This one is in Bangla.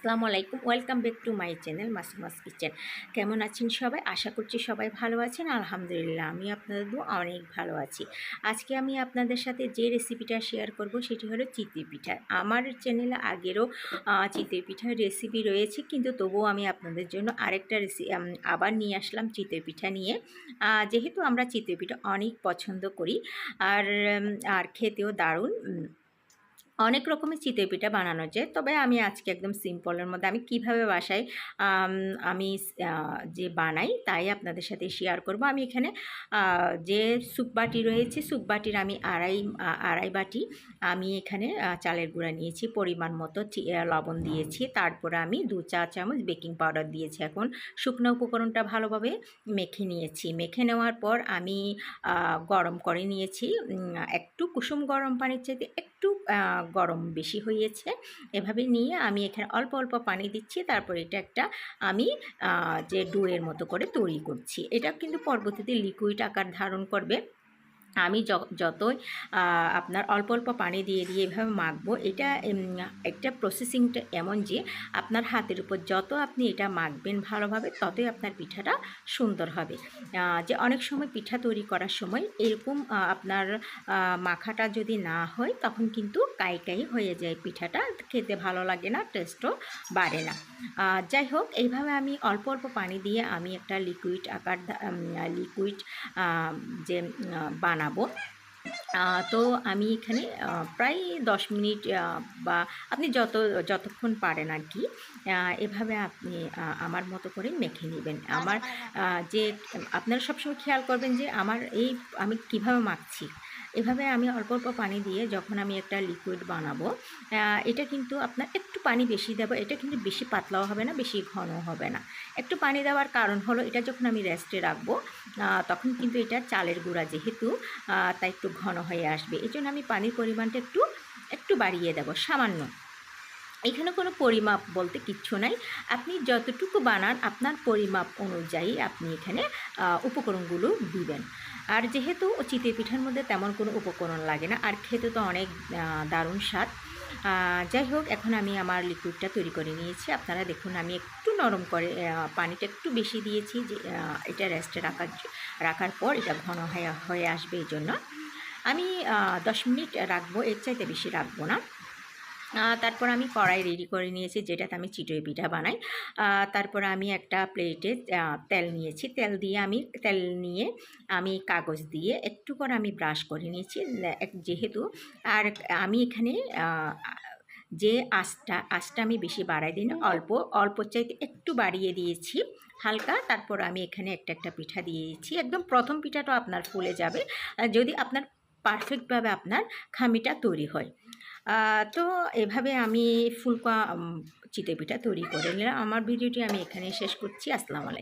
আসসালামু আলাইকুম, welcome back to my channel Masuma's kitchen. কেমন আছেন সবাই? আশা করছি সবাই ভালো আছেন। আলহামদুলিল্লাহ, আমি আপনাদের দোয়া অনেক ভালো আছি। আজকে আমি আপনাদের সাথে যে রেসিপিটা শেয়ার করব সেটি হলো চিতই পিঠা। আমার চ্যানেলে আগেরও চিতই পিঠার রেসিপি রয়েছে, কিন্তু তবুও আমি আপনাদের জন্য আরেকটা আবার নিয়ে আসলাম চিতই পিঠা নিয়ে। যেহেতু আমরা চিতই পিঠা অনেক পছন্দ করি আর আর খেতেও দারুণ। অনেক রকমের চিতই পিঠা বানানো যায়, তবে আমি আজকে একদম সিম্পলের মধ্যে আমি কিভাবে বাসায় আম, আমি যে বানাই তাই আপনাদের সাথে শেয়ার করব। আমি এখানে যে স্যুপ বাটি রয়েছে, স্যুপ বাটির আমি আড়াই বাটি আমি এখানে চালের গুঁড়া নিয়েছি, পরিমাণ মতো লবণ দিয়েছি, তারপরে আমি 2 চা চামচ বেকিং পাউডার দিয়েছি। এখন শুকনো উপকরণটা ভালোভাবে মেখে নিয়েছি। মেখে নেওয়ার পর আমি গরম করে নিয়েছি, একটু কুসুম গরম পানির চাইতে একটু গরম বেশি হয়েছে। এভাবে নিয়ে আমি এখানে অল্প অল্প পানি দিচ্ছি, তারপর এটা একটা আমি যে ডোয়ের মতো করে তৈরি করছি। এটা কিন্তু পরবর্তীতে লিকুইড আকার ধারণ করবে। আমি যতই আপনার অল্প অল্প পানি দিয়ে এভাবে মাখবো, এটা একটা প্রসেসিংটা এমন যে আপনার হাতের উপর যত আপনি এটা মাখবেন ভালোভাবে, ততই আপনার পিঠাটা সুন্দর হবে। যে অনেক সময় পিঠা তৈরি করার সময় এরকম আপনার মাখাটা যদি না হয়, তখন কিন্তু কাই হয়ে যায়, পিঠাটা খেতে ভালো লাগে না, টেস্টও বাড়ে না। যাই হোক, এইভাবে আমি অল্প অল্প পানি দিয়ে আমি একটা লিকুইড যে বানাবো। তো আমি এখানে প্রায় 10 মিনিট বা আপনি যতক্ষণ পারেন আর কি, এভাবে আপনি আমার মতো করে মেখে নেবেন। আমার যে আপনারা সবসময় খেয়াল করবেন যে আমি কিভাবে মাখছি। এভাবে আমি অল্প অল্প পানি দিয়ে যখন আমি একটা লিকুইড বানাবো, এটা কিন্তু আপনার একটু পানি বেশি দেবো। এটা কিন্তু বেশি পাতলাও হবে না, বেশি ঘনও হবে না। একটু পানি দেওয়ার কারণ হলো, এটা যখন আমি রেস্টে রাখবো তখন কিন্তু এটা চালের গুঁড়া যেহেতু, তাই একটু ঘন হয়ে আসবে। এই জন্য আমি পানির পরিমাণটা একটু বাড়িয়ে দেব, সামান্য। এখানে কোনো পরিমাপ বলতে কিচ্ছু নাই। আপনি যতটুকু বানান আপনার পরিমাপ অনুযায়ী আপনি এখানে উপকরণগুলো দিবেন। আর যেহেতু চিতই পিঠার মধ্যে তেমন কোনো উপকরণ লাগে না, আর খেতে তো অনেক দারুণ স্বাদ। যাই হোক, এখন আমি আমার লিকুইডটা তৈরি করে নিয়েছি। আপনারা দেখুন, আমি একটু নরম করে পানিটা একটু বেশি দিয়েছি, যে এটা রেস্টে রাখার পর এটা ঘন হয়ে আসবে। এই জন্য আমি 10 মিনিট রাখবো, এর চাইতে বেশি রাখবো না। তারপর আমি কড়াই রেডি করে নিয়েছি, যেটাতে আমি চিতই পিঠা বানাই। তারপর আমি একটা প্লেটে তেল নিয়েছি। তেল নিয়ে আমি কাগজ দিয়ে একটু করে আমি ব্রাশ করে নিয়েছি, যেহেতু। আর আমি এখানে যে আঁচটা আমি বেশি বাড়াই দিই না, অল্প চাইতে একটু বাড়িয়ে দিয়েছি হালকা। তারপর আমি এখানে একটা পিঠা দিয়েছি। একদম প্রথম পিঠাটা আপনার ফুলে যাবে যদি আপনার পারফেক্টভাবে আপনার খামিটা তৈরি হয়। তো এভাবে আমি ফুলকা চিতই পিঠা তৈরি করে নিলাম। আমার ভিডিওটি আমি এখানে শেষ করছি। আসসালামু আলাইকুম।